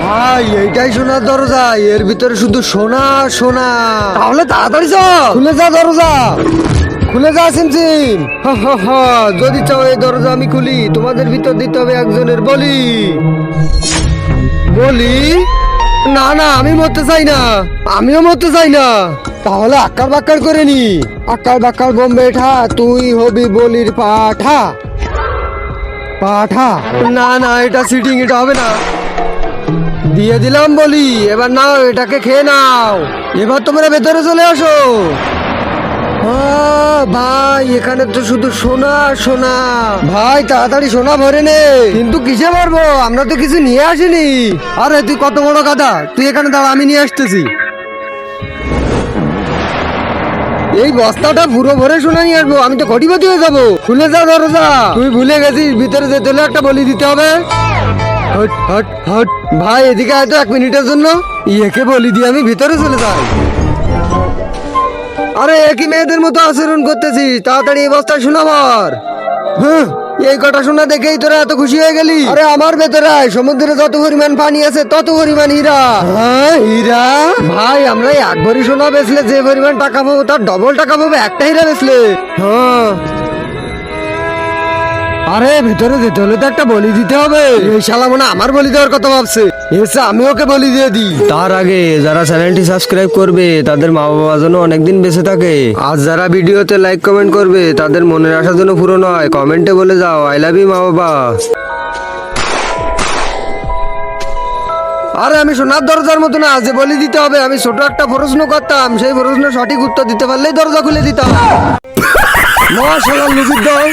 ভাই এইটাই সোনার দরজা, এর ভিতরে শুধু সোনা সোনা। তাহলে তাড়াতাড়ি চল, খুলে যা দরজা, খুলে যা সিমসিম। যদি চাও এই দরজা আমি খুলি, তোমাদের ভিতর দিতে হবে একজনের বলি। বলি? না না, আমি মরতে চাই না, আমিও মরতে চাই না। তাহলে আক্কার বাক্কার করে নি, আক্কার বাক্কার বোম্বে ঠা, তুই হবি বলির পাঠা। পাঠা? না না, এটা সিটিং, এটা হবে না। দিয়ে দিলাম বলি, এবার নাও এটাকে খেয়ে নাও। এবার তোমরা ভেতরে চলে আসো। ভাই এখানে তো শুধু সোনা সোনা। ভাই তাড়াতাড়ি সোনা ভরে নে। কিন্তু কিসে ভরবো, আমরা তো কিছু নিয়ে আসিনি। আরে তুই কত বড় গাধা, তুই এখানে দাঁড়া, আমি নিয়ে আসতেছি। এই বস্তাটা পুরো ভরে সোনা নিয়ে আসবো, আমি তো কোটিপতি হয়ে যাবো। খুলে যা দরজা। তুই ভুলে গেছিস ভিতরে যেতে হলে একটা বলি দিতে হবে। Hot hot hot. ভাই এদিকে আয় তো 1 মিনিটের জন্য, ইয়েকে বলি দিয়ে আমি ভিতরে চলে যাই। আরে একই মেয়েদের মতো আচরণ করতেছিস, তাড়াতাড়ি এই বস্তায় সোনা ভর। হ্যাঁ, এই কটা সোনা দেখেই তোরা এত খুশি হয়ে গেলি? আরে আমার ভেতরে আয়, সমুদ্রে যত পরিমাণ পানি আছে তত পরিমাণ হীরা। হ্যাঁ হীরা? ভাই আমরা 1 ভরি সোনা বেচলে যে পরিমাণ টাকা পাবো তার ডবল টাকা পাবো একটা হীরা বেচলে। হ্যাঁ। আরে ভেতরে যেতে হলে তো একটা বলি দিতে হবে। এই শালা মনে হয় আমার বলি দেওয়ার কথা ভাবছে। এসে আমি ওকে বলি দিয়ে দিই। তার আগে যারা চ্যানেলটি সাবস্ক্রাইব করবে তাদের মা বাবা যেন অনেকদিন বেঁচে থাকে। আর যারা ভিডিওতে লাইক কমেন্ট করবে তাদের মনের আশা যেন পূরণ হয়, কমেন্টে বলে যাও আই লাভ ইউ মা বাবা। আরে আমি সোনার দরজার মতো না যে বলি দিতে হবে, আমি ছোট একটা প্রশ্ন করতাম, সেই প্রশ্নের সঠিক উত্তর দিতে পারলেই দরজা খুলে দিতাম। মহাশালার লুকির দাও।